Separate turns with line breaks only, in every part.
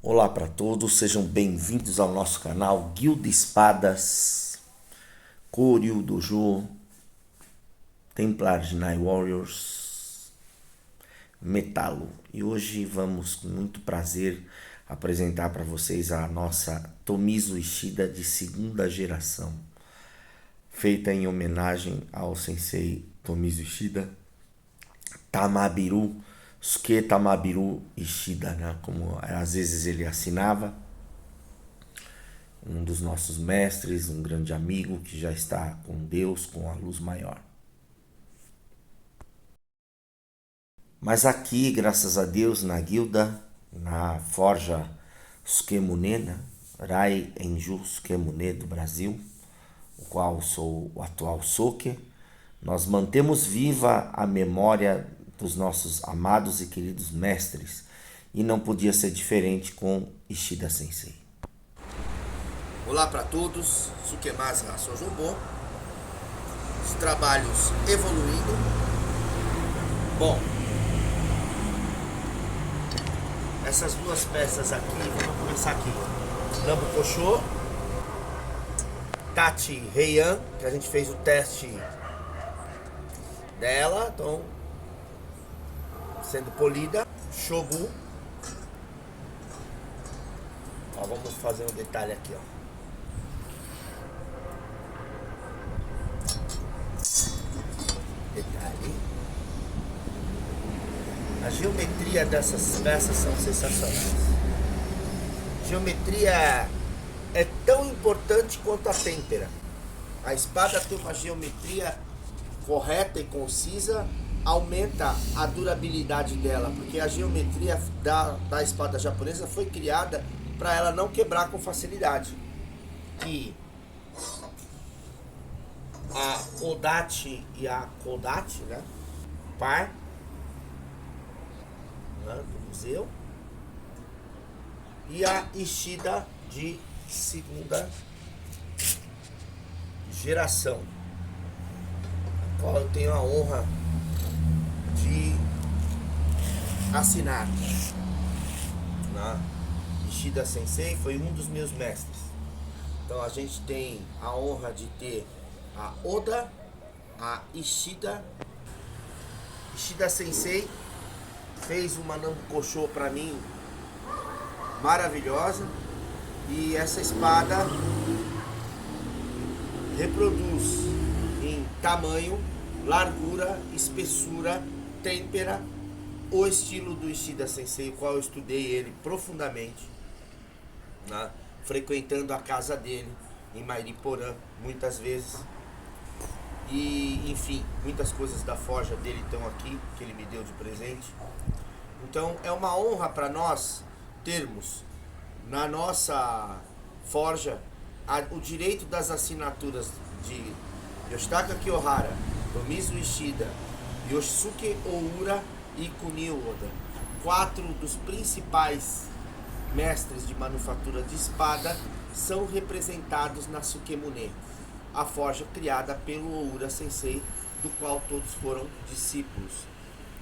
Olá para todos, sejam bem-vindos ao nosso canal Guilda Espadas, Koryu Dojo, Templar de Night Warriors, Metalo. E hoje vamos com muito prazer apresentar para vocês a nossa Tomizo Ishida de segunda geração, feita em homenagem ao sensei Tomizo Ishida, Tamabiru, Suke Tamabiru Ishida, né? Como às vezes ele assinava, um dos nossos mestres, um grande amigo que já está com Deus, com a luz maior. Mas aqui, graças a Deus, na guilda, na forja Sukemune, né? Rai Enju Sukemune do Brasil, o qual sou o atual Soke, nós mantemos viva a memória dos nossos amados e queridos mestres, e não podia ser diferente com Ishida Sensei.
Olá para todos, Sukemasu Sojobo, os trabalhos evoluindo. Bom, essas duas peças aqui, vamos começar aqui. Nambu Kosho, Tachi Heian, que a gente fez o teste dela, então sendo polida. Shobu, ó, vamos fazer um detalhe aqui, ó. Detalhe. A geometria dessas peças são sensacionais. Geometria é tão importante quanto a têmpera. A espada tem uma geometria correta e concisa, aumenta a durabilidade dela, porque a geometria da espada japonesa foi criada para ela não quebrar com facilidade. Que a Odachi e a Kodachi, né? Par, né? Do museu, e a Ishida de segunda geração, a qual eu tenho a honra de assinar, né? Ishida Sensei foi um dos meus mestres. Então a gente tem a honra de ter a Oda, a Ishida. Ishida Sensei fez uma Nambu Kosho para mim maravilhosa, e essa espada reproduz em tamanho, largura, espessura, têmpera o estilo do Ishida Sensei, o qual eu estudei ele profundamente, né? Frequentando a casa dele em Mairiporã muitas vezes. E, enfim, muitas coisas da forja dele estão aqui, que ele me deu de presente. Então é uma honra para nós termos na nossa forja o direito das assinaturas de Yoshitaka Kiyohara, Tomizo Ishida, Yoshisuke Oura e Kunio Oda, 4 dos principais mestres de manufatura de espada, são representados na Sukemune, a forja criada pelo Oura Sensei, do qual todos foram discípulos,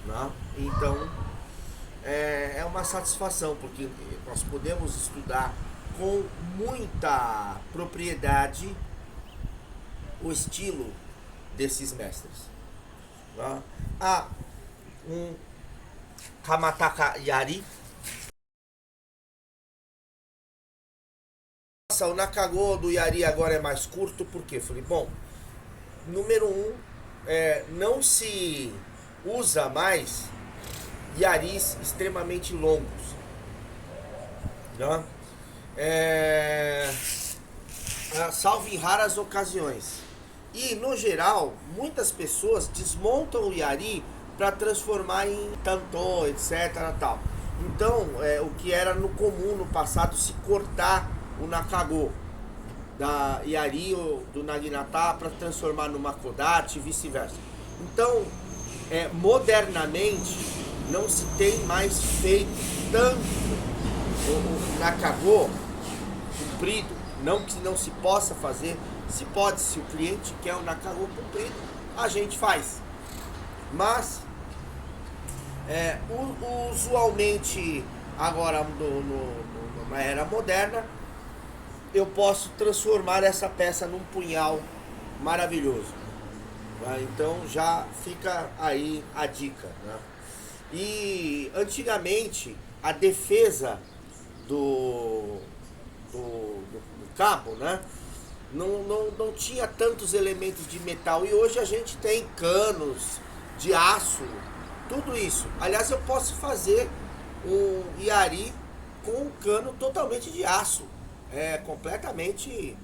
né? Então é uma satisfação, porque nós podemos estudar com muita propriedade o estilo desses mestres, né? Um Kamataka Yari. Nossa, o Nakago do Yari agora é mais curto, porque falei, bom, número 1, não se usa mais Yaris extremamente longos, né? Salvo em raras ocasiões. E no geral, muitas pessoas desmontam o Yari para transformar em tanto, etc. Tal. Então, o que era no comum no passado, se cortar o Nakago da Yari ou do Naginata para transformar numa Kodachi e vice-versa. Então, modernamente, não se tem mais feito tanto o Nakago comprido. Não que não se possa fazer, se pode, se o cliente quer o Nakago comprido, a gente faz. Mas usualmente Agora, numa era moderna, eu posso transformar essa peça num punhal maravilhoso. Tá? Então já fica aí a dica. Né? E antigamente a defesa do cabo, né? Não tinha tantos elementos de metal. E hoje a gente tem canos de aço, tudo isso. Aliás, eu posso fazer um Yari com um cano totalmente de aço. É completamente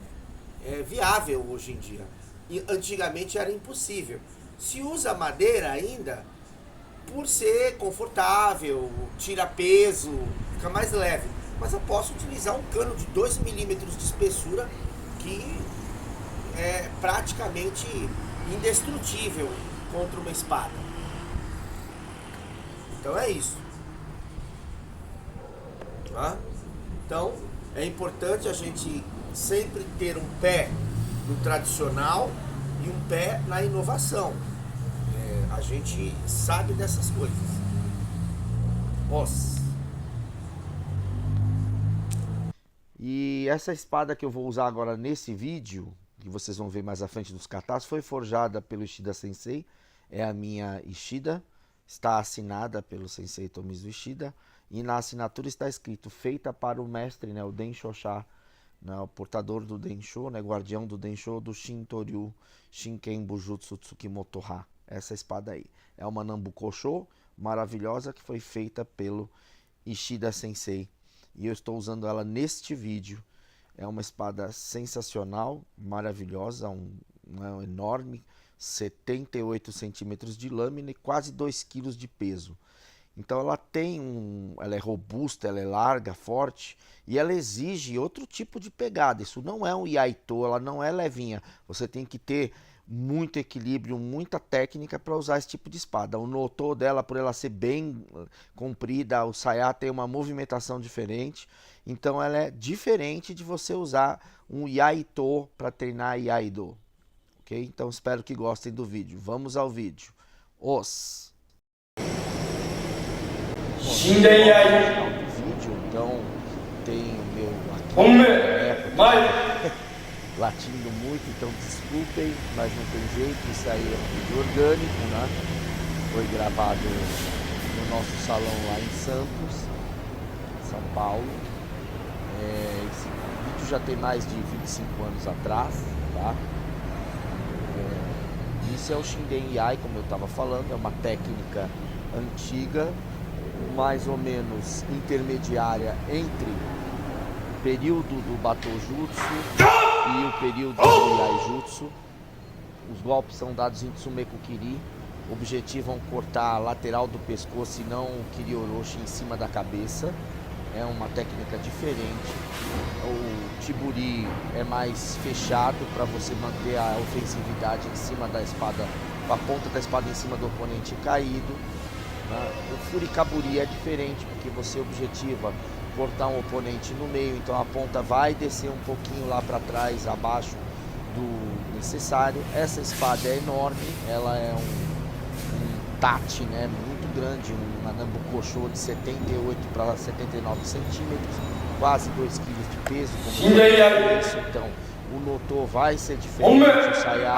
viável hoje em dia. E antigamente era impossível. Se usa madeira ainda por ser confortável, tira peso, fica mais leve. Mas eu posso utilizar um cano de 2 milímetros de espessura que é praticamente indestrutível contra uma espada. Então é isso. Tá? Então é importante a gente sempre ter um pé no tradicional e um pé na inovação. A gente sabe dessas coisas. Nossa.
E essa espada que eu vou usar agora nesse vídeo, que vocês vão ver mais à frente dos cartazes, foi forjada pelo Ishida Sensei. É a minha Ishida. Está assinada pelo Sensei Tomizu Ishida. E na assinatura está escrito, feita para o mestre, né, o Densho-sha, né, o portador do Densho, né, guardião do Densho, do Shintoryu Shinken Bujutsu Tsukimoto-ha. Essa espada aí. É uma Nambuko-sho maravilhosa que foi feita pelo Ishida Sensei. E eu estou usando ela neste vídeo. É uma espada sensacional, maravilhosa, um enorme, 78 centímetros de lâmina e quase 2 kg de peso. Então ela é robusta, ela é larga, forte e ela exige outro tipo de pegada. Isso não é um Yaito, ela não é levinha. Você tem que ter muito equilíbrio, muita técnica para usar esse tipo de espada. O noto dela, por ela ser bem comprida, o saya tem uma movimentação diferente. Então ela é diferente de você usar um Yaito para treinar Yaido. Ok? Então espero que gostem do vídeo. Vamos ao vídeo. Vídeo, então tem o meu aqui, latindo muito, então desculpem, mas não tem jeito, isso aí é um vídeo orgânico, né? Foi gravado no nosso salão lá em Santos, São Paulo. Esse vídeo já tem mais de 25 anos atrás, tá? Isso é o Shinden Iai, como eu estava falando, é uma técnica antiga, mais ou menos intermediária entre o período do Batojutsu e o período do Iaijutsu. Os golpes são dados em Tsumekukiri, objetivam cortar a lateral do pescoço e não o Kirioroshi em cima da cabeça. É uma técnica diferente. O Chiburi é mais fechado para você manter a ofensividade em cima da espada, com a ponta da espada em cima do oponente caído. O Furikaburi é diferente, porque você objetiva cortar um oponente no meio, então a ponta vai descer um pouquinho lá para trás, abaixo do necessário. Essa espada é enorme, ela é um tachi, né, muito grande, uma Nambuko-sho de 78 para 79 centímetros, quase 2 kg de peso, como isso. Então o noto vai ser diferente, o saya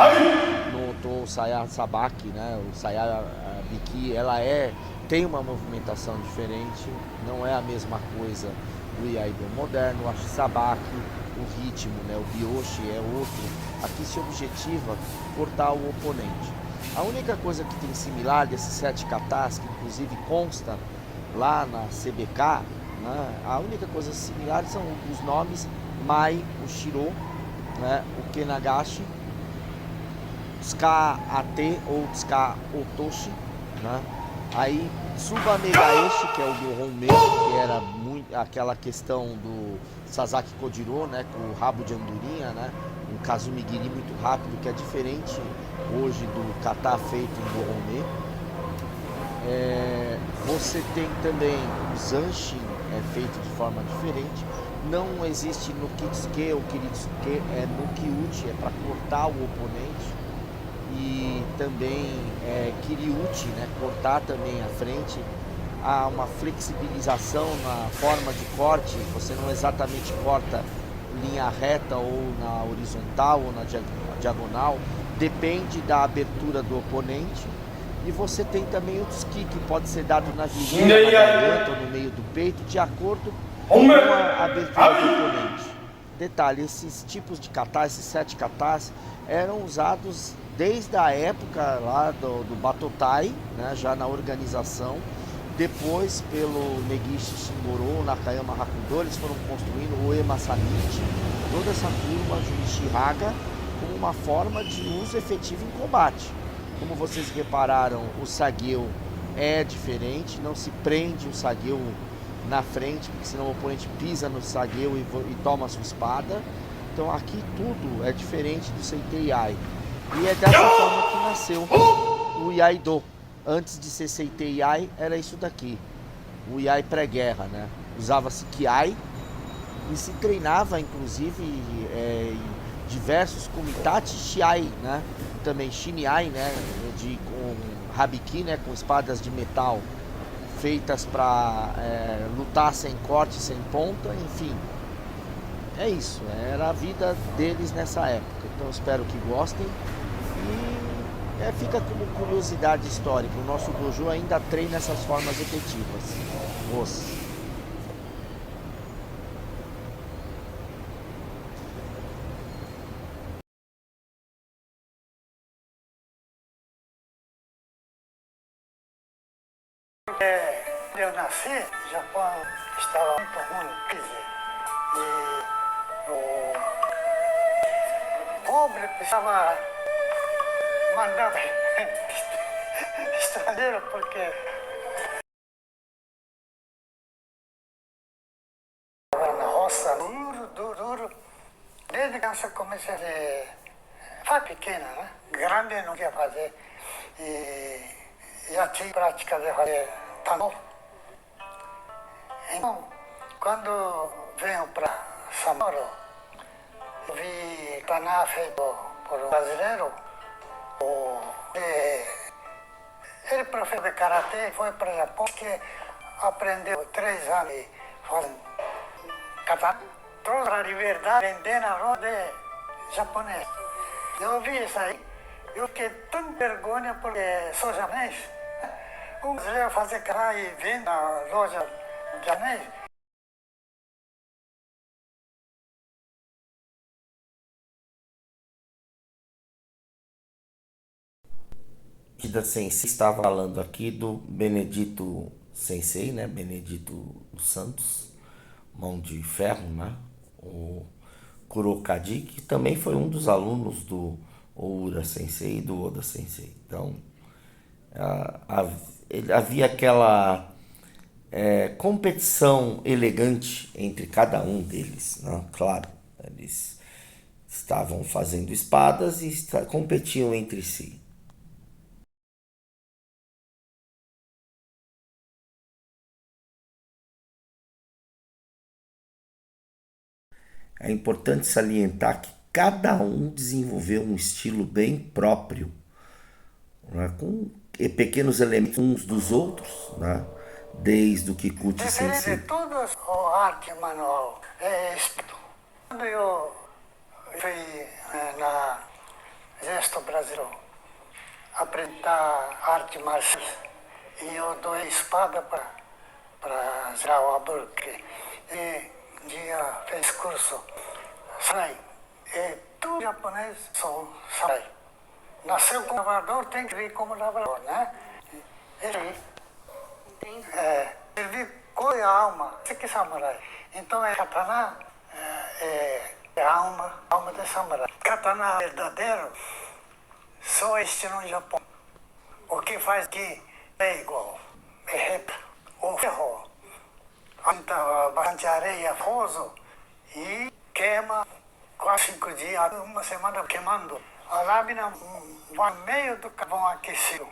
noto, o saya sabaki, né, o saya biki, ela tem uma movimentação diferente, não é a mesma coisa do Iaido moderno. O sabaki, o ritmo, né, o byoshi é outro. Aqui se objetiva cortar o oponente. A única coisa que tem similar desses 7 katas, que inclusive consta lá na CBK, né, a única coisa similar são os nomes Mai, o Shiro, né, o Kenagashi, Tsuka Ate ou Tsuka Otoshi, né? Aí Tsuba Megaeshi, que é o do Honme, que era muito aquela questão do Sasaki Kojiro, né, com o rabo de andorinha, né, um Kazumigiri muito rápido, que é diferente hoje do kata feito em Honme. Você tem também o Zanshin, feito de forma diferente. Não existe no Kitsuke ou Kiritsuke, no Kyuchi, é para cortar o oponente. E também Kiriuchi, né, cortar também a frente.
há uma flexibilização na forma de corte, você não exatamente corta linha reta ou na horizontal ou na diagonal, depende da abertura do oponente. E você tem também o tsuki, que pode ser dado na virilha, na garganta ou no meio do peito, de acordo com a abertura do oponente. Detalhe, esses tipos de katas, esses 7 katas, eram usados desde a época lá do Batotai, né, já na organização. Depois, pelo Negishi Shingoro, Nakayama Hakudo, eles foram construindo o Uema Sanichi, toda essa turma de Shihaga, como uma forma de uso efetivo em combate. Como vocês repararam, o Sageu é diferente, não se prende o Sageu na frente, porque senão o oponente pisa no Sageu e toma a sua espada. Então aqui tudo é diferente do Seitei Iai. E é dessa forma que nasceu o Iaido. Antes de ser Seitei Iai, era isso daqui. O Iai pré-guerra, né? Usava-se Kiai e se treinava, inclusive, em diversos Kumitachi Shiai, né? Também Shiniai, né? Com Habiki, né? Com espadas de metal feitas para lutar sem corte, sem ponta, enfim. É isso, era a vida deles nessa época. Então espero que gostem. E fica como curiosidade histórica. O nosso dojo ainda treina essas formas efetivas.
Eu nasci, o Japão estava muito ruim, quer dizer, e o pobre precisava mandar estrangeiro porque estava na roça, duro. Desde criança comecei a fazer pequena, né? Grande não queria fazer. E já tinha prática de fazer tanto. Então, quando venho para São Paulo, vi Taná feito por um brasileiro. Ele professor de karatê foi para o Japão, que aprendeu 3 anos fazendo katana. Trouxe a liberdade de vender na roda de japonês. Eu vi isso aí, eu fiquei tão vergonha porque sou japonês. Um brasileiro fazer katana e vende na loja japonês.
Kida Sensei estava falando aqui do Benedito Sensei, né? Benedito dos Santos, mão de ferro, né? O Kurokadi, que também foi um dos alunos do Oura Sensei e do Oda Sensei. Então, havia aquela competição elegante entre cada um deles, né? Claro, eles estavam fazendo espadas e competiam entre si. É importante salientar que cada um desenvolveu um estilo bem próprio, né? Com pequenos elementos uns dos outros, né? Desde o Kikuchi Sensei.
De todas a arte manual é espírito. Quando eu fui na Exército Brasileiro apresentar arte marcial e eu dou espada para zerar o Albuquerque. E um dia fez curso samurai. E todo japonês são samurai. Nasceu como lavrador, tem que vir como lavrador, né? Ele servir com a alma, isso que é samurai. Então katana é alma de samurai. Katana verdadeiro só existe no Japão. O que faz aqui é igual, é reta, o ferro. Anta bastante areia, foso e queima 4, 5 dias, uma semana queimando. A lâmina vai no meio do carvão aquecido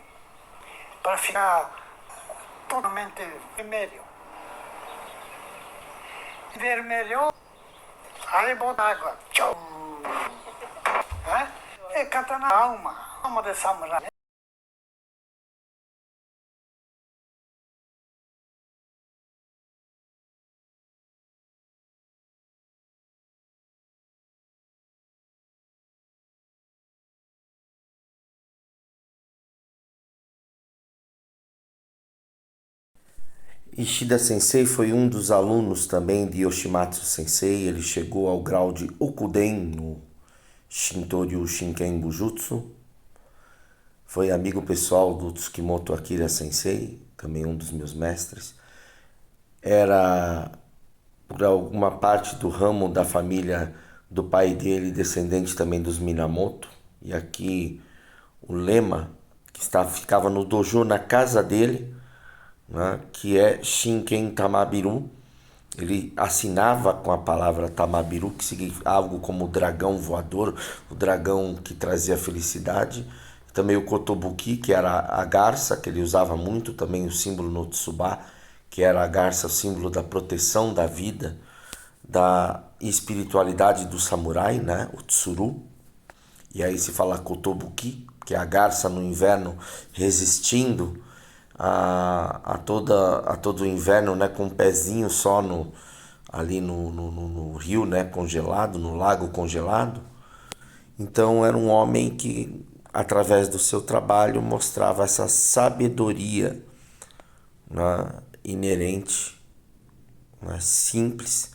para ficar totalmente vermelho. Vermelho, aí bota água. Tchau! É katana alma de samurai.
Ishida Sensei foi um dos alunos também de Yoshimatsu Sensei. Ele chegou ao grau de Okuden no Shintoryu Shinken Bujutsu. Foi amigo pessoal do Tsukimoto Akira Sensei, também um dos meus mestres. Era, por alguma parte do ramo da família do pai dele, descendente também dos Minamoto. E aqui o lema que ficava no dojo na casa dele, né, que é Shinken Tamabiru. Ele assinava com a palavra Tamabiru, que significa algo como o dragão voador, o dragão que trazia felicidade. Também o Kotobuki, que era a garça, que ele usava muito, também o símbolo no Tsuba, que era a garça, o símbolo da proteção da vida, da espiritualidade do samurai, né? O Tsuru. E aí se fala Kotobuki, que é a garça no inverno resistindo a todo o inverno, né? Com um pezinho só ali no rio, né? Congelado, no lago congelado. Então era um homem que, através do seu trabalho, mostrava essa sabedoria, né, inerente, né, simples.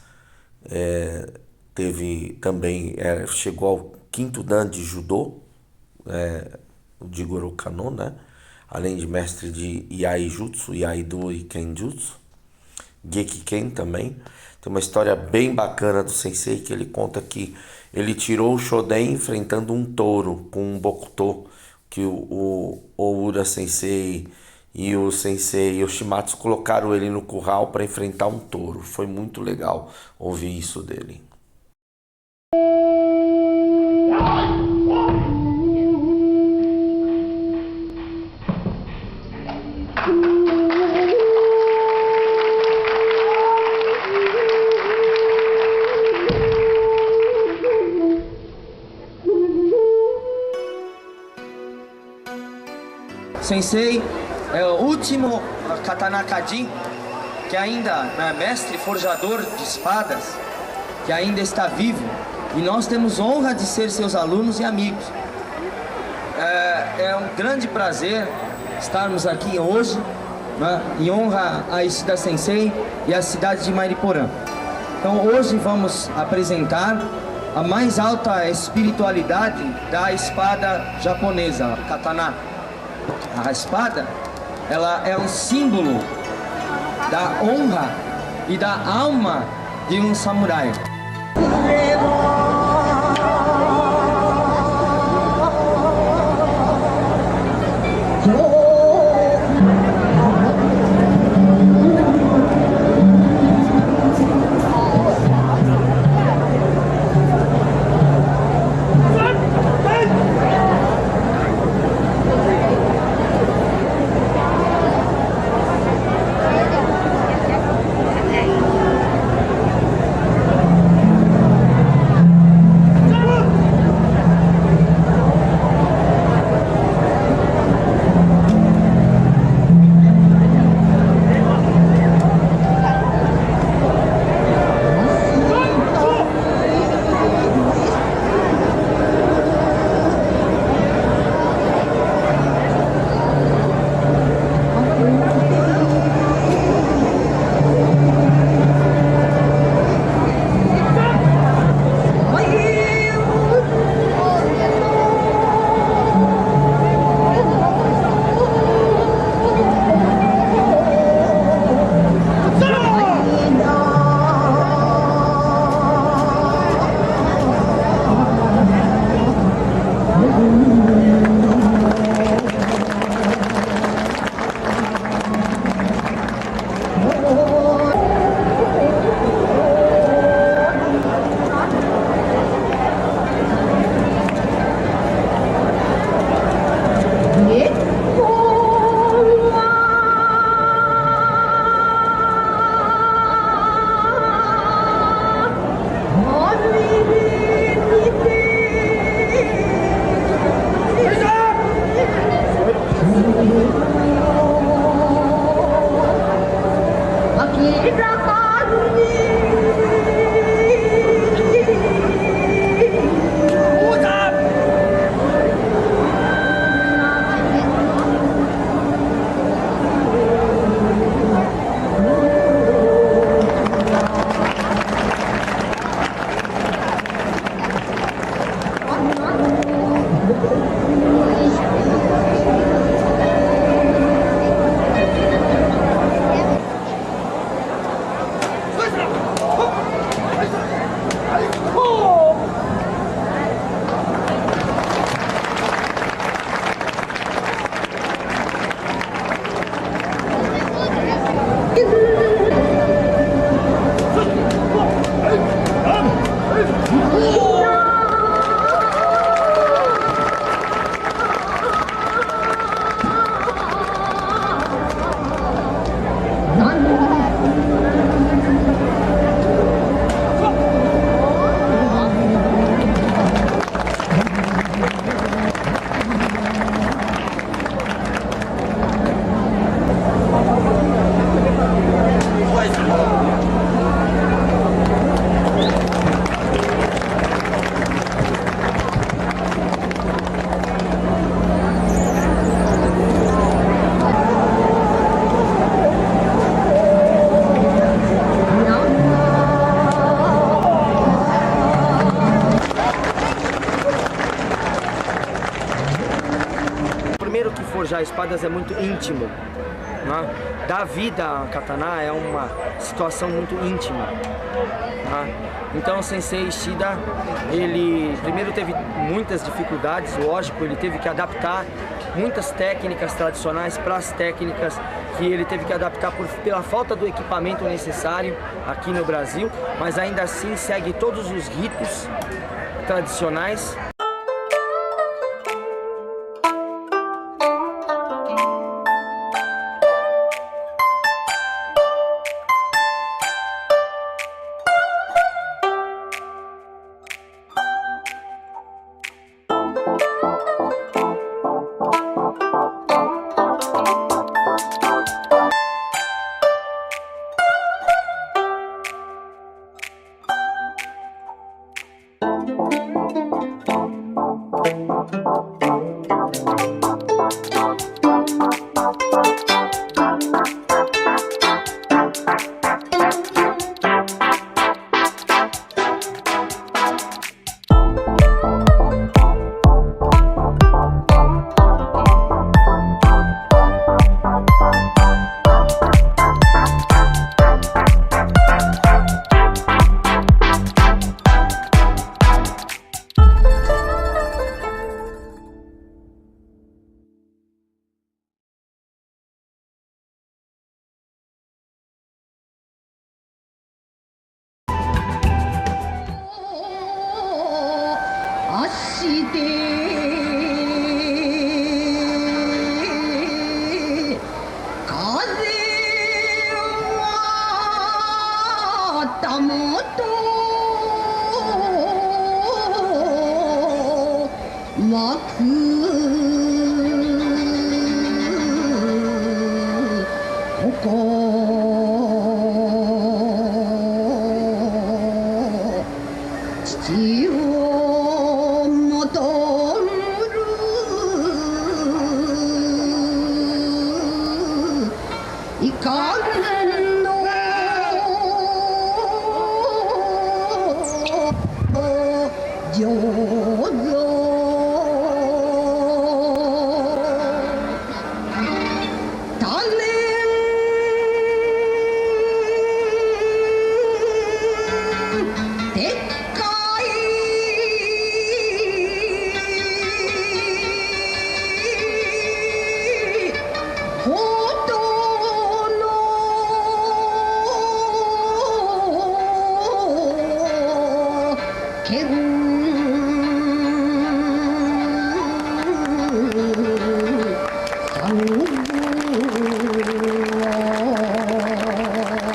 Chegou ao 5º dan de judô, o Jigoro Kano, né, além de mestre de Iai Jutsu, Iaido e Kenjutsu, Gekiken também. Tem uma história bem bacana do sensei, que ele conta que ele tirou o Shoden enfrentando um touro com um Bokuto, que o Oura Sensei e o Sensei Yoshimatsu colocaram ele no curral para enfrentar um touro. Foi muito legal ouvir isso dele.
Sensei é o último Katana Kajin, que ainda é mestre forjador de espadas, que ainda está vivo, e nós temos honra de ser seus alunos e amigos. É um grande prazer estarmos aqui hoje, né, em honra a Ishida Sensei e a cidade de Mariporã. Então hoje vamos apresentar a mais alta espiritualidade da espada japonesa, Katana. A espada, ela é um símbolo da honra e da alma de um samurai.
usar espadas é muito íntimo, né? Dar vida a katana é uma situação muito íntima, né? Então o Sensei Ishida, ele primeiro teve muitas dificuldades, lógico, ele teve que adaptar muitas técnicas tradicionais para as técnicas que ele teve que adaptar pela falta do equipamento necessário aqui no Brasil, mas ainda assim segue todos os ritos tradicionais.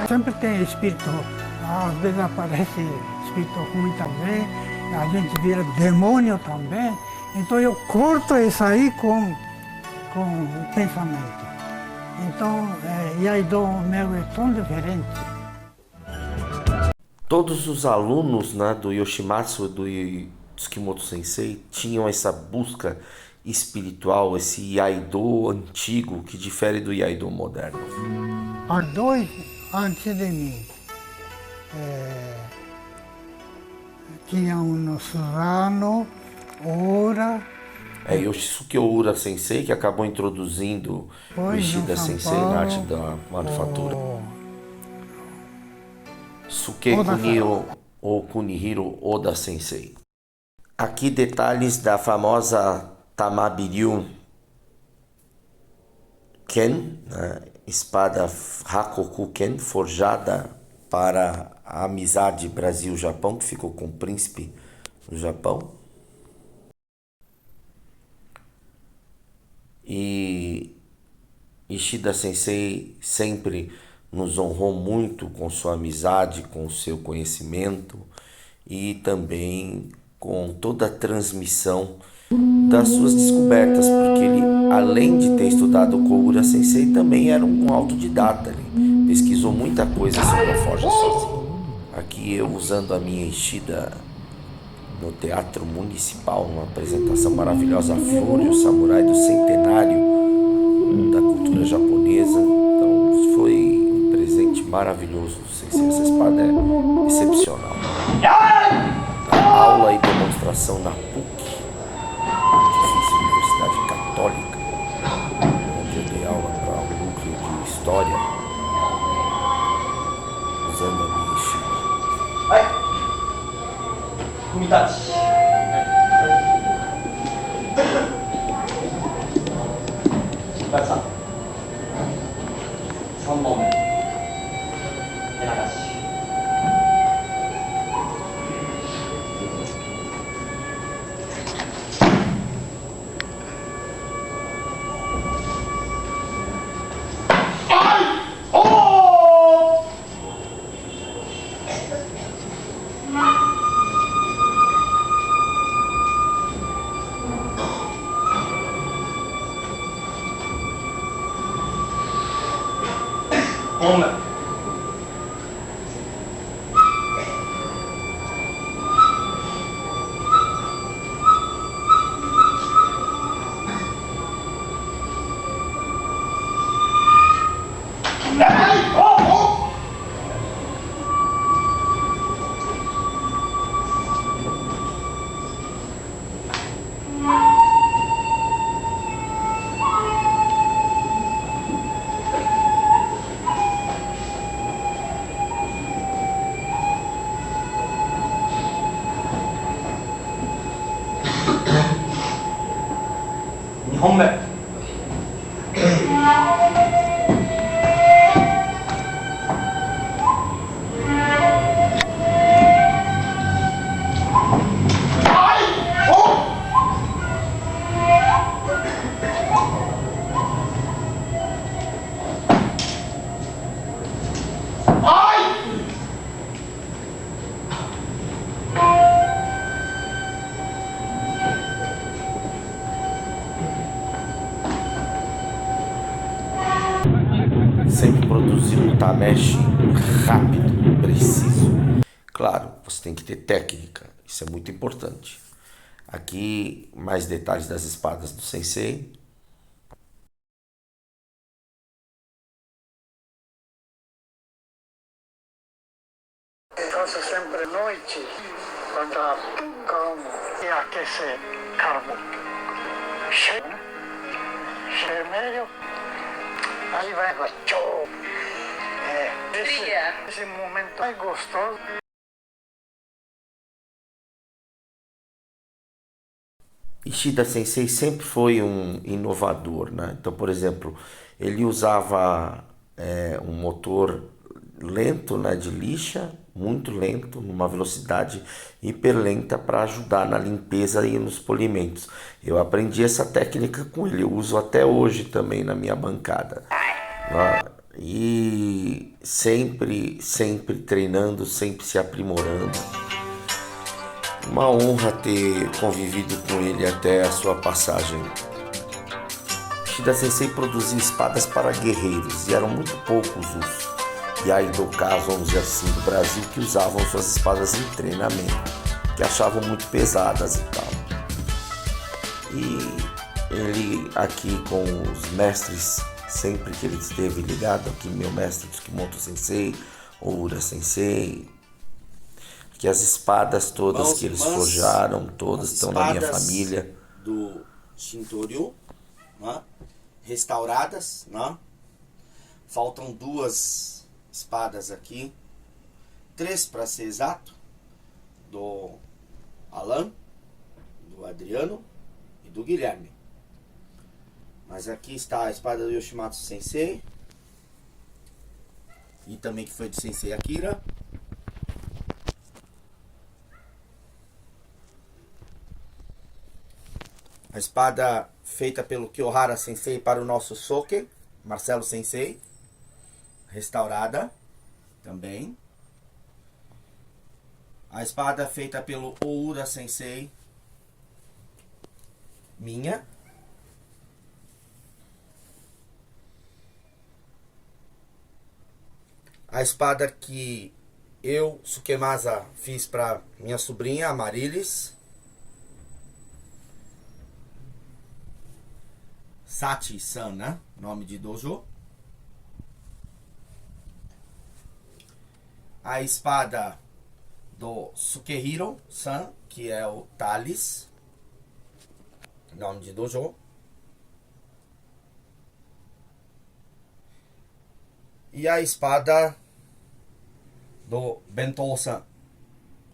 Sempre tem espírito, às vezes aparece espírito ruim também, a gente vira demônio também. Então eu corto isso aí com o pensamento. Então, Iaido meu é tão diferente.
Todos os alunos, né, do Yoshimatsu, do Tsukimoto Sensei, tinham essa busca espiritual, esse Iaido antigo que difere do Iaido moderno.
Há dois antes de mim, tinha um no Surano, Ora.
Yoshisuke Oura Sensei, que acabou introduzindo o Ishida Sensei na arte da manufatura. Suke Kunio ou Kunihiro Oda Sensei. Aqui detalhes da famosa Tamabiryu Ken, né? Espada Hakoku Ken, forjada para a amizade Brasil-Japão, que ficou com o príncipe do Japão. E Ishida Sensei sempre nos honrou muito com sua amizade, com o seu conhecimento e também com toda a transmissão das suas descobertas, porque ele, além de ter estudado com o Ura Sensei, também era um autodidata. Ele pesquisou muita coisa sobre a forja sozinho. Aqui eu usando a minha Ishida no Teatro Municipal, numa apresentação maravilhosa, a Flor e o Samurai do Centenário da cultura japonesa. Então foi um presente maravilhoso do Sensei. Essa espada é excepcional. A aula e demonstração na PUC, Pontifícia Universidade Católica,
組み立ち。失敗さ。3本目。手流し。ホーム。2本目。
Sempre produzir um tameshi rápido, preciso. Claro, você tem que ter técnica, isso é muito importante. Aqui, mais detalhes das espadas do sensei.
Faço sempre noite, quando há calmo, e aquecer carbo. Cheio, né? Vermelho, aí vai água. Esse momento é gostoso.
Ishida Sensei sempre foi um inovador, né? Então, por exemplo, ele usava um motor lento, né, de lixa, muito lento, numa velocidade hiper lenta para ajudar na limpeza e nos polimentos. Eu aprendi essa técnica com ele, eu uso até hoje também na minha bancada. E sempre treinando, sempre se aprimorando. Uma honra ter convivido com ele até a sua passagem. Ishida Sensei produzia espadas para guerreiros e eram muito poucos os Yaidokas, vamos dizer assim, do Brasil que usavam suas espadas em treinamento, que achavam muito pesadas e tal. E ele aqui com os mestres, sempre que ele esteve ligado aqui, meu mestre Tsukimoto Sensei, Oura Sensei, que as espadas todas que eles forjaram, todas estão na minha família.
Do Shintoryu, né? Restauradas, né? Faltam 2 espadas aqui, 3 para ser exato, do Alan, do Adriano e do Guilherme. Mas aqui está a espada do Yoshimatsu Sensei, e também que foi do Sensei Akira. A espada feita pelo Kiyohara Sensei para o nosso Soke, Marcelo Sensei. Restaurada também. A espada feita pelo Oura Sensei. Minha. A espada que eu, Sukemasa, fiz para minha sobrinha, Amarilis. Sachi-san, né? Nome de dojo. A espada do Sukehiro-san, que é o Thales. Nome de dojo. E a espada do Bento-san,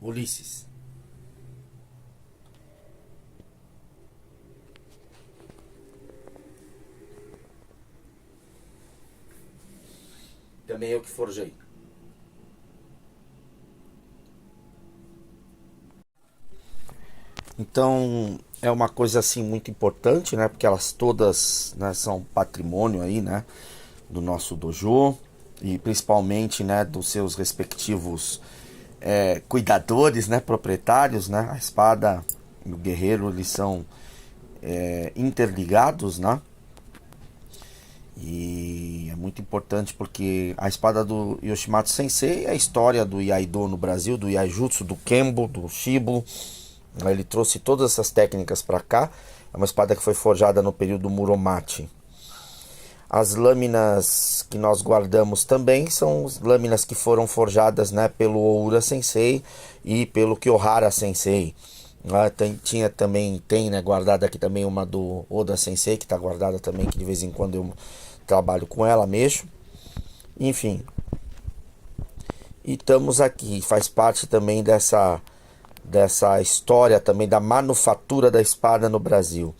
Ulisses. Também eu que forjei.
Então é uma coisa assim muito importante, né? Porque elas todas, né, são patrimônio aí, né, do nosso dojo e principalmente, né, dos seus respectivos cuidadores, né, proprietários, né? A espada e o guerreiro, eles são interligados, né? E é muito importante porque a espada do Yoshimatsu Sensei é a história do Iaido no Brasil, do Iaijutsu, do Kembo, do Shibo. Ele trouxe todas essas técnicas para cá. É uma espada que foi forjada no período Muromachi. As lâminas que nós guardamos também são as lâminas que foram forjadas, né, pelo Oura Sensei e pelo Kyohara Sensei. Tem, né, guardada aqui também uma do Oda Sensei, que está guardada também, que de vez em quando eu trabalho com ela, mexo. Enfim. E estamos aqui, faz parte também dessa história também da manufatura da espada no Brasil.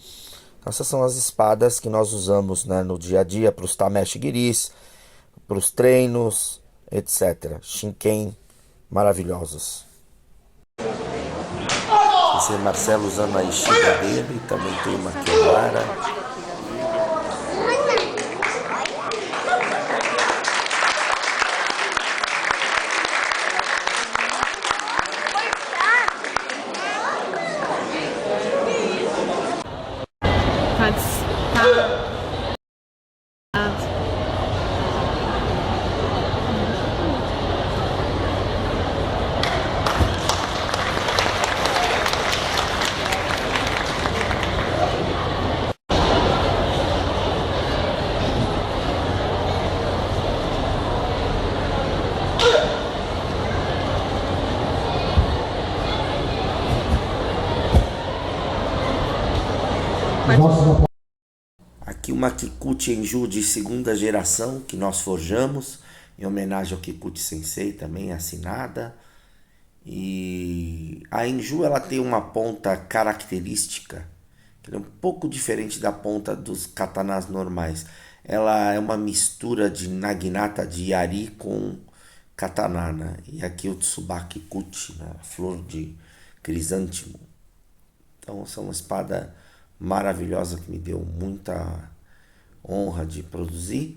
Essas são as espadas que nós usamos, né, no dia a dia para os tameshi giris, para os treinos, etc. Shinken maravilhosos. Esse é Marcelo usando a Ishiba dele, também tem uma Kyohara. Aqui uma Kikuchi Enju de segunda geração que nós forjamos em homenagem ao Kikuchi Sensei, também assinada. E a Enju, ela tem uma ponta característica que é um pouco diferente da ponta dos katanas normais. Ela é uma mistura de naginata de yari com katana, né? E aqui o Tsubaki Kuchi, né? Flor de crisântimo. Então, essa é uma espada maravilhosa que me deu muita honra de produzir.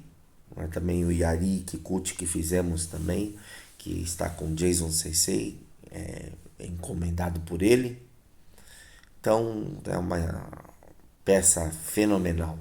Também o Yari Kikuchi que fizemos também, que está com Jason Sensei, encomendado por ele. Então, é uma peça fenomenal.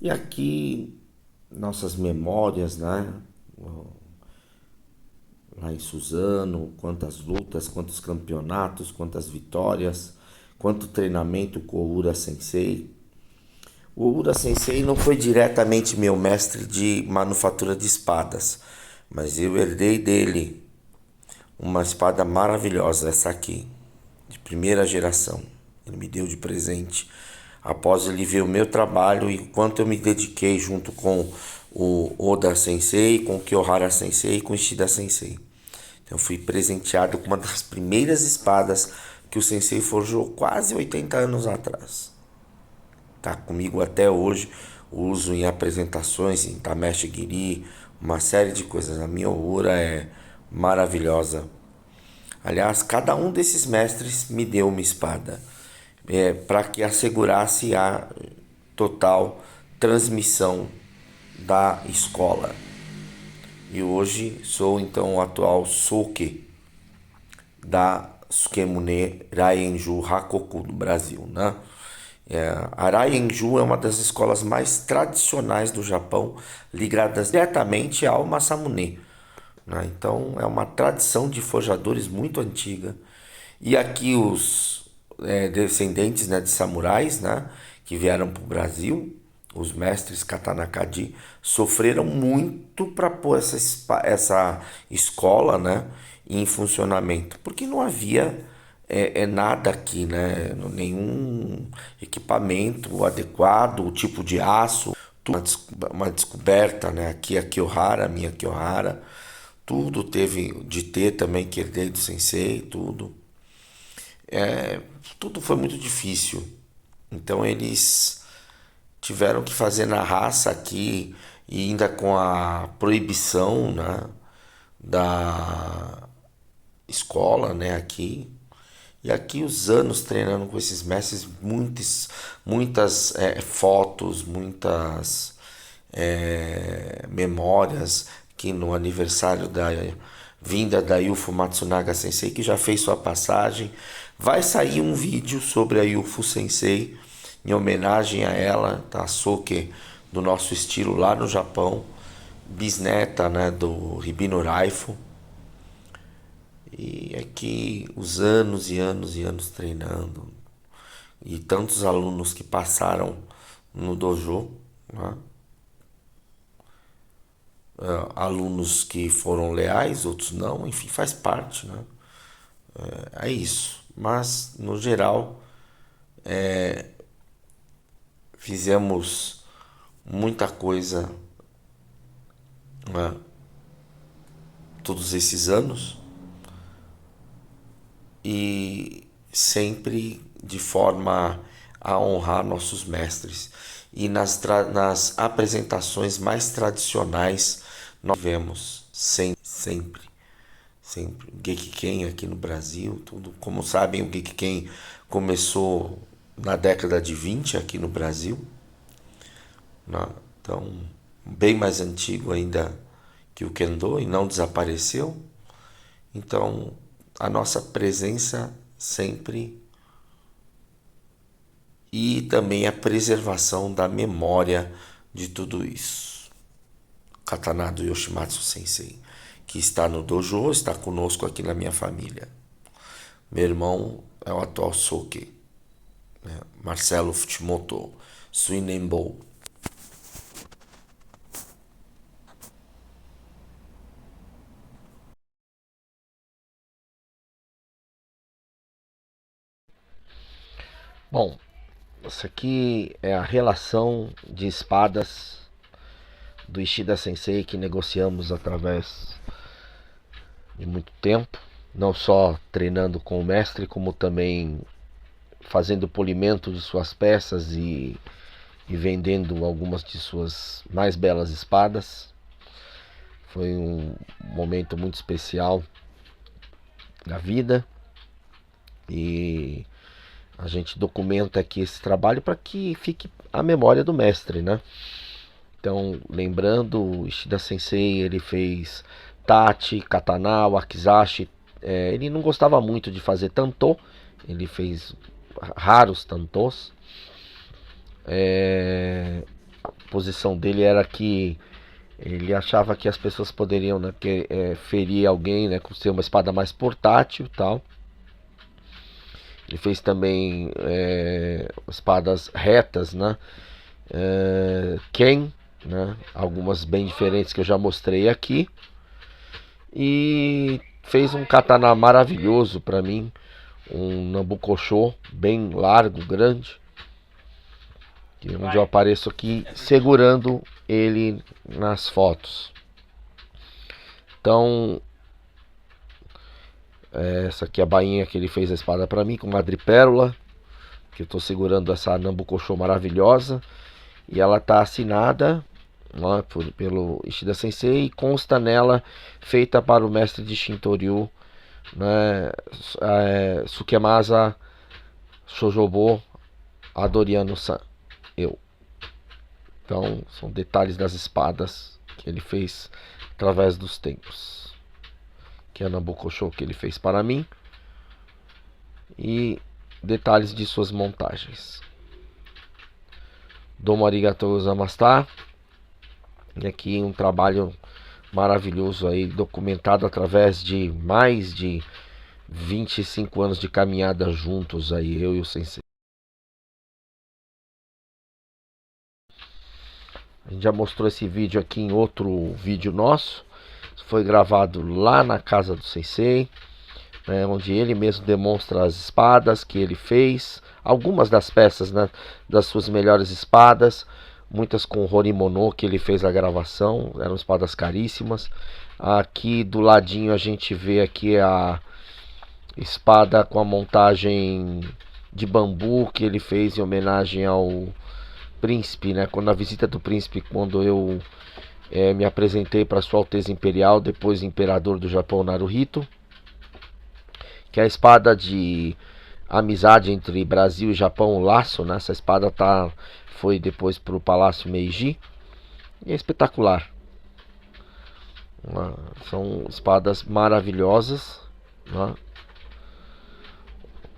E aqui nossas memórias, né? Lá em Suzano, quantas lutas, quantos campeonatos, quantas vitórias, quanto treinamento com o Oura Sensei. O Oura Sensei não foi diretamente meu mestre de manufatura de espadas, mas eu herdei dele uma espada maravilhosa, essa aqui, de primeira geração. Ele me deu de presente após ele ver o meu trabalho e o quanto eu me dediquei junto com o Oda Sensei, com o Kyohara Sensei e com o Ishida Sensei. Então eu fui presenteado com uma das primeiras espadas que o Sensei forjou quase 80 anos atrás. Tá comigo até hoje, uso em apresentações, em tameshi giri, uma série de coisas. A Miura é maravilhosa. Aliás, cada um desses mestres me deu uma espada, para que assegurasse a total transmissão da escola. E hoje sou então o atual Soke da Sukemune Raienju Hakoku do Brasil, né? A Raienju é uma das escolas mais tradicionais do Japão, ligadas diretamente ao Masamune, né? Então é uma tradição de forjadores muito antiga. E aqui os descendentes, né, de samurais, né, que vieram para o Brasil, os mestres Katanakadi, sofreram muito para pôr essa escola, né, em funcionamento, porque não havia nada aqui, né, nenhum equipamento adequado, o tipo de aço, uma descoberta, né, aqui a Kyohara, minha Kyohara, tudo teve de ter também, que herdei do sensei, tudo. Tudo foi muito difícil. Então eles tiveram que fazer na raça aqui, e ainda com a proibição, né, da escola, né, aqui. E aqui os anos treinando com esses mestres, muitas fotos, muitas memórias, que no aniversário da vinda da Yufu Matsunaga Sensei, que já fez sua passagem, vai sair um vídeo sobre a Yufu Sensei, em homenagem a ela, tá? Soke do nosso estilo lá no Japão, bisneta, né, do Ribino Raifu. E aqui os anos e anos e anos treinando, e tantos alunos que passaram no dojo, né? Alunos que foram leais, outros não, enfim, faz parte, né? É isso. Mas no geral fizemos muita coisa, né, todos esses anos, e sempre de forma a honrar nossos mestres. E nas apresentações mais tradicionais nós vemos sempre. O Gekiken aqui no Brasil, tudo. Como sabem, o Gekiken começou na década de 20 aqui no Brasil, né? Então, bem mais antigo ainda que o Kendo, e não desapareceu. Então, a nossa presença sempre, e também a preservação da memória de tudo isso. Katana do Yoshimatsu Sensei, que está no dojo, está conosco aqui na minha família. Meu irmão é o atual Soke, né? Marcelo Futimoto Suinembo.
Bom, essa aqui é a relação de espadas do Ishida Sensei, que negociamos através de muito tempo, não só treinando com o mestre, como também fazendo polimento de suas peças e vendendo algumas de suas mais belas espadas. Foi um momento muito especial da vida, e a gente documenta aqui esse trabalho para que fique a memória do mestre, né? Então, lembrando, o Ishida Sensei, ele fez Tachi, Katana, Wakizashi. Ele não gostava muito de fazer Tanto, ele fez raros Tantos. A posição dele era que ele achava que as pessoas poderiam, né, ferir alguém, né, com ser uma espada mais portátil e tal. Ele fez também espadas retas, né? Ken, né? Algumas bem diferentes que eu já mostrei aqui. E fez um katana maravilhoso para mim, um Nambukoshō bem largo, grande, onde eu apareço aqui segurando ele nas fotos. Então, essa aqui é a bainha que ele fez a espada para mim, com madrepérola, que eu estou segurando essa Nambukoshō maravilhosa, e ela está assinada lá, pelo Ishida Sensei, e consta nela, feita para o mestre de Shintoryu, né, Sukemasa Shojobo Adoriano-san. Então, são detalhes das espadas que ele fez através dos tempos. Que é Nabucco que ele fez para mim. E detalhes de suas montagens. Domo arigatou gozaimashita. E aqui um trabalho maravilhoso aí, documentado através de mais de 25 anos de caminhada juntos aí, eu e o sensei. A gente já mostrou esse vídeo aqui em outro vídeo nosso. Foi gravado lá na casa do sensei, né, onde ele mesmo demonstra as espadas que ele fez. Algumas das peças, né, das suas melhores espadas. Muitas com Horimono que ele fez a gravação. Eram espadas caríssimas. Aqui do ladinho a gente vê aqui a espada com a montagem de bambu que ele fez em homenagem ao príncipe, né? Quando a visita do príncipe, quando eu me apresentei para Sua Alteza Imperial, depois Imperador do Japão Naruhito, que é a espada de amizade entre Brasil e Japão, o laço, né? Essa espada foi depois para o Palácio Meiji e é espetacular. São espadas maravilhosas, né?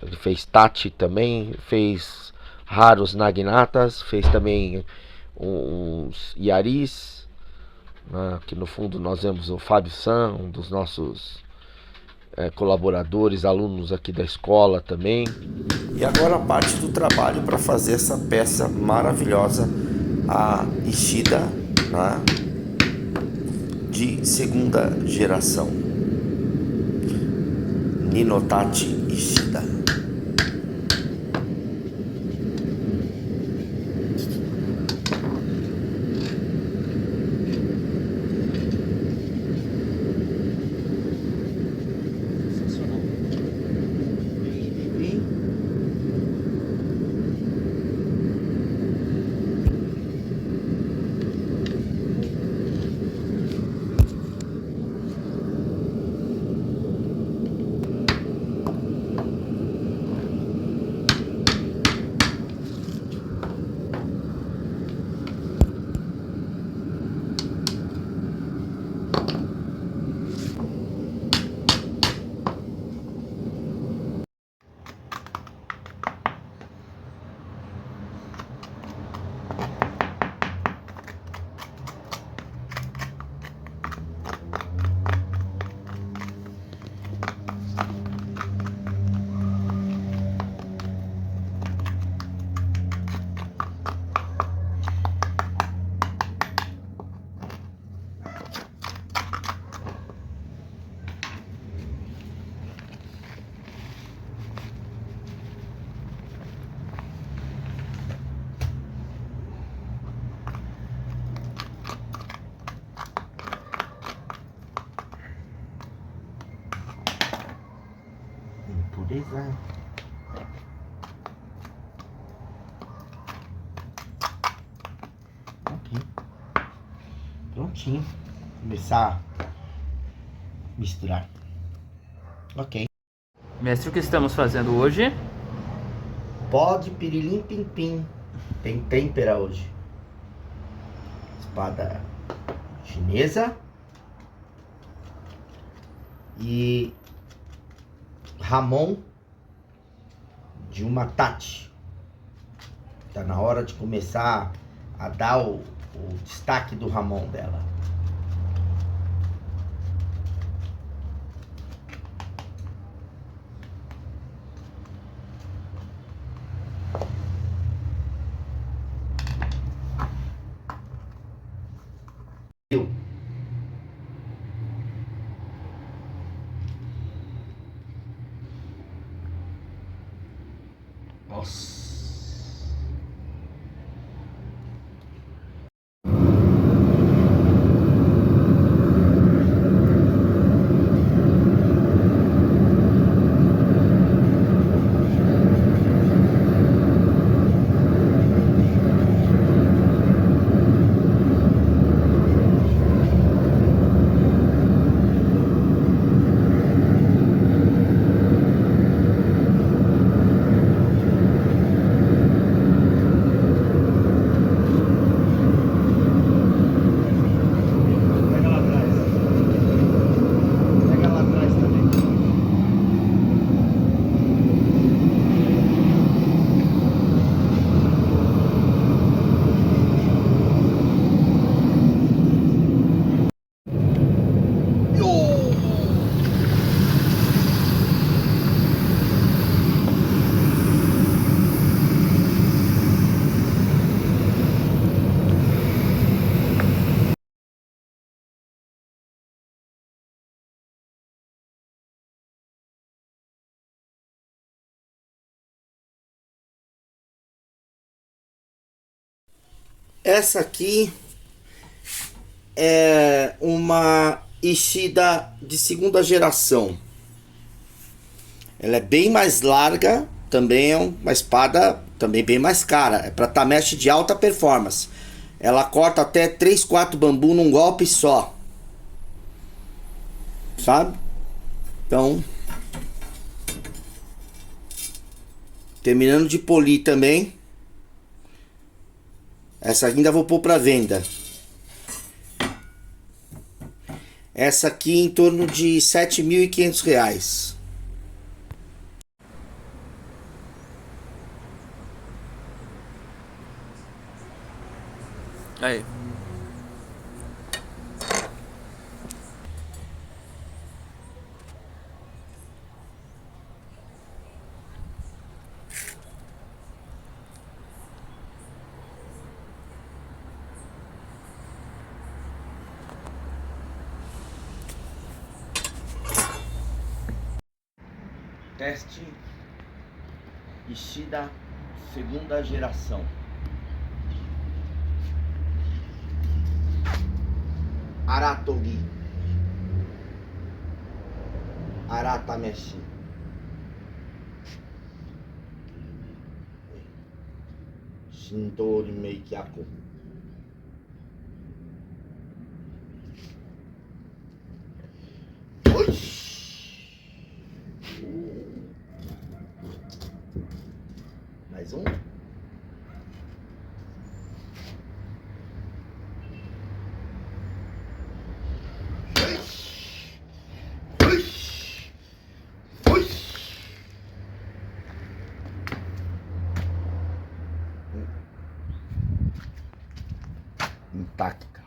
Ele fez Tachi também, fez raros Naginatas, fez também uns Yaris, né? Que no fundo nós vemos o Fábio San, um dos nossos colaboradores, alunos aqui da escola também.
E agora a parte do trabalho para fazer essa peça maravilhosa, a Ishida, né? De segunda geração, Ninotachi Ishida. Impureza. Ok. Prontinho. Começar a misturar. Ok.
Mestre, o que estamos fazendo hoje?
Pó de pirilim pim pim. Tem têmpera hoje. Espada chinesa. E Ramon de uma Tachi. Tá na hora de começar a dar o destaque do Ramon dela. Nossa.
Essa aqui é uma Ishida de segunda geração. Ela é bem mais larga, também é uma espada também bem mais cara. É para Tameshi de alta performance. Ela corta até 3, 4 bambu num golpe só. Sabe? Então, terminando de polir também. Essa ainda vou pôr para venda. Essa aqui em torno de R$ 7.500.
Aí.
Teste Ishida segunda geração. Aratogi. Aratameshi. Shindori Meikyaku. Mais um. Intacta.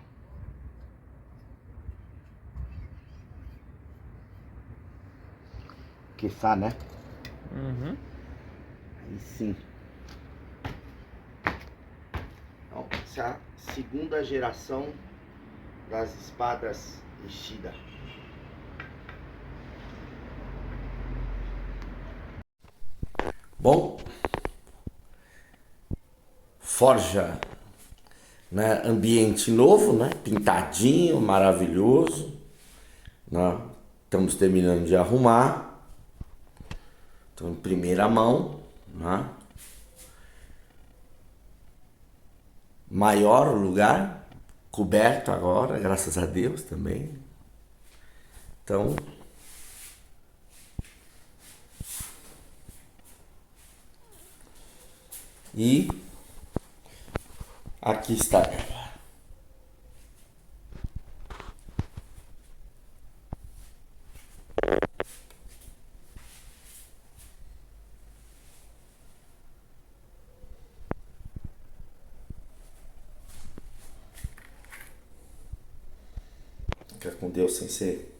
Quiçá, né?
Uhum.
Aí sim. Então, essa é a segunda geração das espadas Ishida.
Bom, forja, né? Ambiente novo, né? Pintadinho, maravilhoso, né? Estamos terminando de arrumar. Então, em primeira mão, né? Maior lugar, coberto agora, graças a Deus também. Então, e aqui está ela. Fica com Deus, Sensei.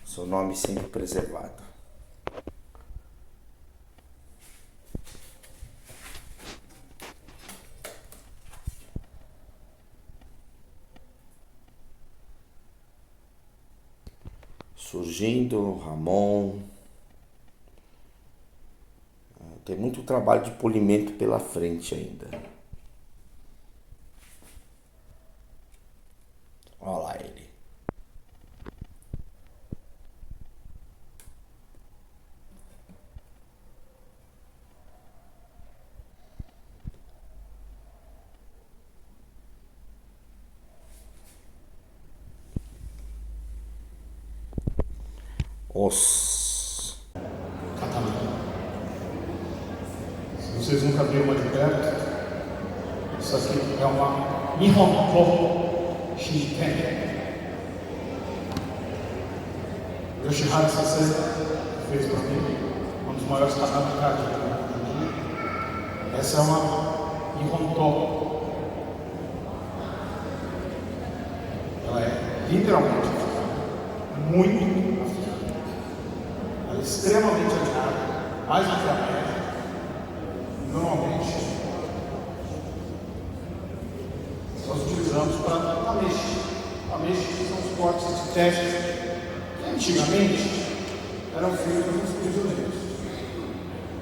Seu nome sempre preservado. Surgindo, Ramon. Tem muito trabalho de polimento pela frente ainda. Olha lá ele. Os.
Se vocês nunca viram uma de perto, isso aqui é uma Nihon Shinken. Yoshihara Sensei fez para mim um dos maiores katanas de essa é uma Nihon. Ela é literalmente muito afiada. Ela é extremamente afiada, mais do que a média. Normalmente, nós utilizamos para Tameshi. Tameshi são os cortes de teste que antigamente eram feitos nos prisioneiros.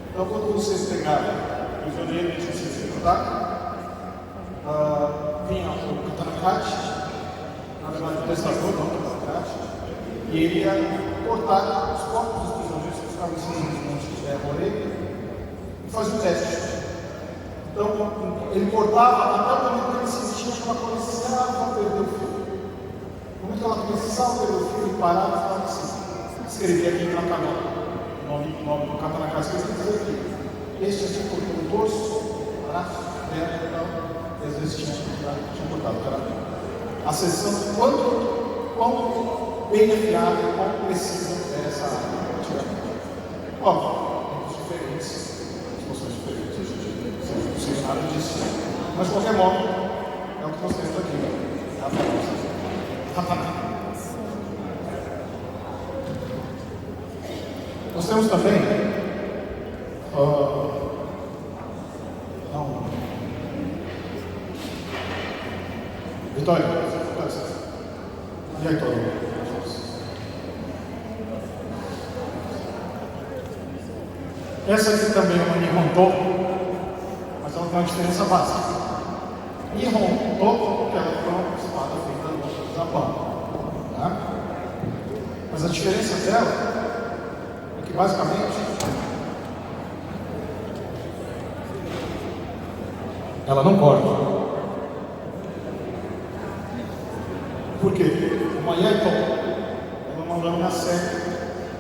Então, quando vocês pegarem prisioneiro, deixa de ser executado. Vinha o Katanakachi, na verdade o testador, não o Katanakachi, e ele ia cortar os corpos dos prisioneiros que ficavam em cima dos montes de terra orelha e fazia o teste. Então, ele cortava até o momento que ele sentia que ela começava a perder o fio. No momento que ela começava a perder o fio, ele parava e falava assim, escrevia aqui na canela. O nome do Katanakachi que eu dizer aqui. Este aqui cortou o torso, braço, perna e tal. E às vezes tinha cortado o cara. A sessão de quão bem afiada e quão precisa é essa arte. Óbvio, tempos diferentes, situações diferentes, não sei nada disso. Mas de qualquer modo, é o que nós temos aqui. Nós temos também Vitória, e aí, Vitória? Essa aqui também é uma Nihon-to, mas ela tem uma diferença básica. Nihon-to, porque ela é uma espada feita no Japão. Tá? Mas a diferença dela é que basicamente ela não corta. Por quê? Uma Yaito é uma lâmina seca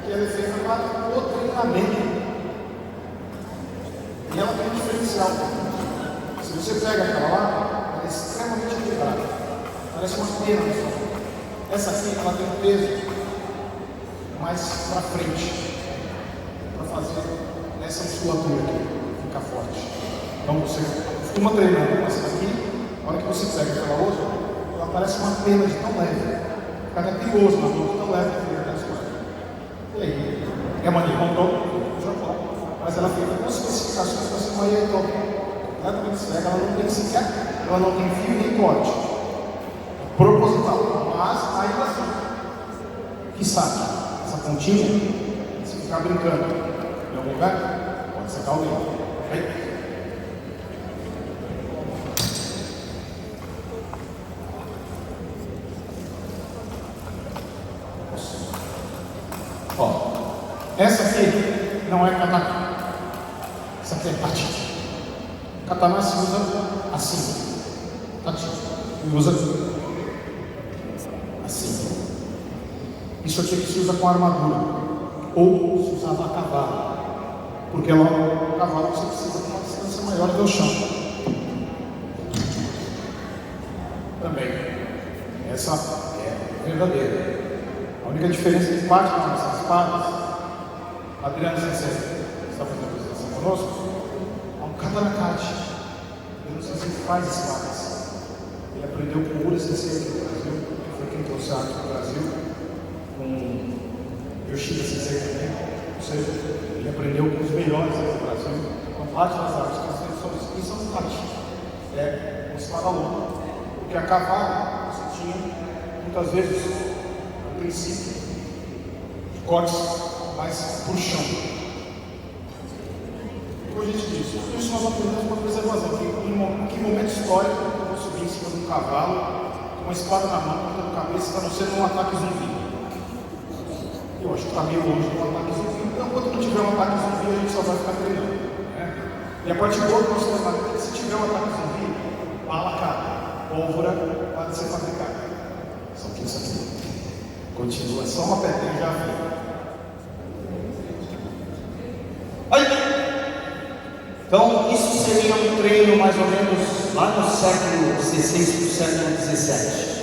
que ela é feita para o treinamento. E ela tem um diferencial. Se você pega aquela lá, ela é extremamente equilibrada. Parece uma pena. Essa aqui ela tem um peso mais para frente, para fazer essa musculatura aqui ficar forte. Então você costuma treinando com essa daqui, na hora que você pega aquela outra, ela parece uma pena de tão leve. Fica até perigoso, mas não tão leve que fica as coisas. E aí, é uma Nihon-to no Japão, mas ela fica com especificações para ser uma Yaito. Completamente cega, ela não tem sequer, ela não tem fio nem corte. É proposital, mas ainda assim, que sabe, essa pontinha, se ficar brincando em algum lugar, pode sacar alguém. Ok? Essa aqui não é katana. Essa aqui é tachi. Katana se usa assim. Tachi. E usa assim. Isso aqui que se usa com armadura. Ou se usava a cavalo. Porque o cavalo você precisa de uma distância maior do chão. Também. Essa é verdadeira. A única diferença que parte das nossas espadas, Adriano Sensei, que está fazendo a apresentação conosco, é um Katanakachi. Eu não sei se ele faz espadas. Ele aprendeu com o Ura Sensei aqui no Brasil, que foi quem trouxe a arte para o Brasil, com Yoshida Sensei também. Ou seja, ele aprendeu com os melhores aqui do Brasil. Então, parte das artes que nós temos são tachi. É uma espada longa. Porque a cavalo você tinha, muitas vezes, no princípio, cortes mais por chão. Como a gente disse, isso nós aprendemos com a preservação. Em que momento histórico eu vou subir em cima de um cavalo, com uma espada na mão, cortando cabeça, para não ser um ataque zumbi? Eu acho que está meio longe de um ataque zumbi. Então, quando não tiver um ataque zumbi, a gente só vai ficar treinando. Né? E a parte boa do nosso treinamento é que se tiver um ataque zumbi, bala cara, pólvora pode ser fabricada. Só que isso aqui continua só uma pedrinha já feita.
Então, isso seria um treino mais ou menos lá no século XVI para o século XVII.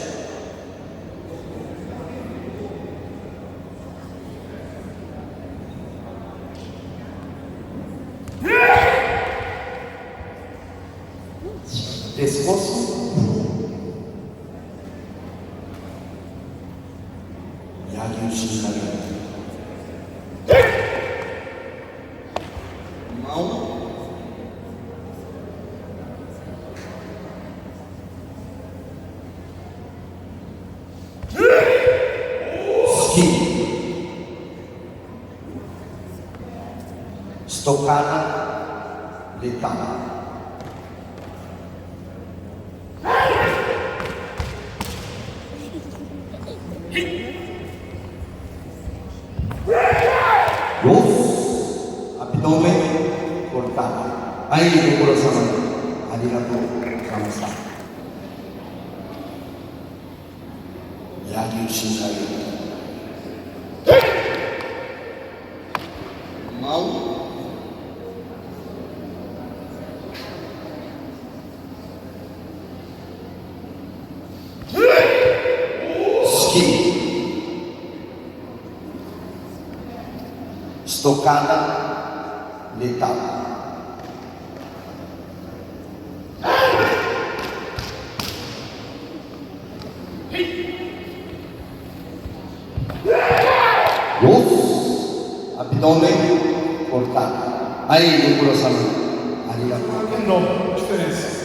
Pescoço. Mão. Estocada letal. Abdomen cortado. Ahí Gokuro-sama. Arigatou gozaimashita. Yagyu Shinkai. Mal. Ski. Estocada letal. Abdomen cortado. Aí, Gokuro-sama. Arigatou.
Que nome, diferença.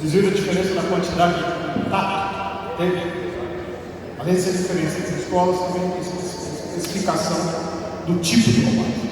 Vocês viram a diferença na quantidade de tato? Teve? Além dessa diferença entre escolas, também tem especificação do tipo de combate.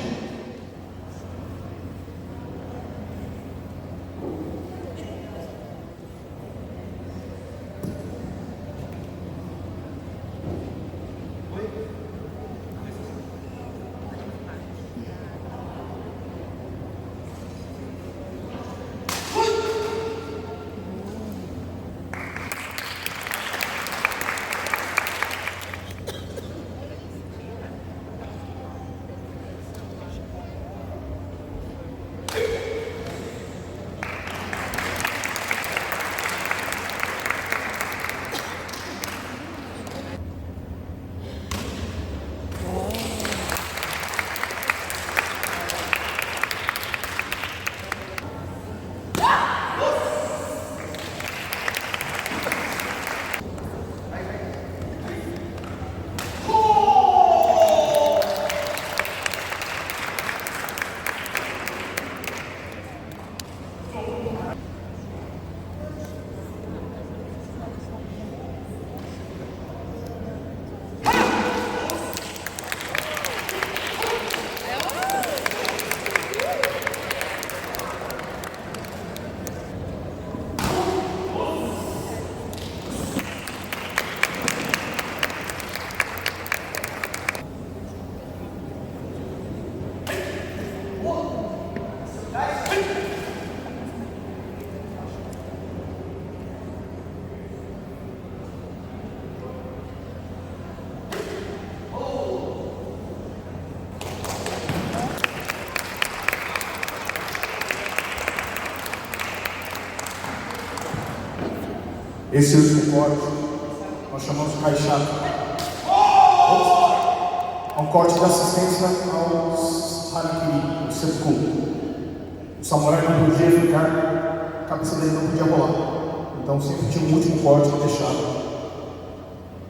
Esse último corte nós chamamos de caixada. É um corte de assistência aos harakiri, ao seppuku. O samurai não podia ficar, a cabeça dele não podia rolar. Então sempre tinha um último corte que deixava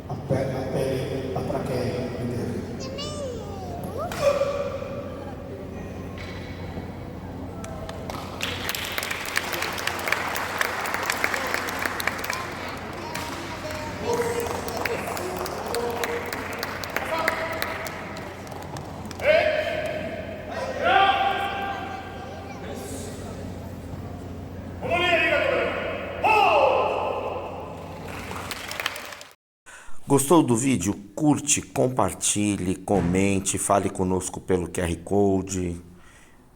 a pele, a traqueia inteira.
Gostou do vídeo? Curte, compartilhe, comente, fale conosco pelo QR Code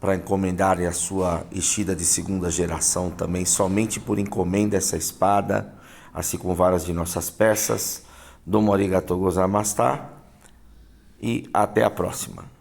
para encomendar a sua Ishida de segunda geração também, somente por encomenda essa espada, assim como várias de nossas peças. Domo arigatou gozaimashita e até a próxima.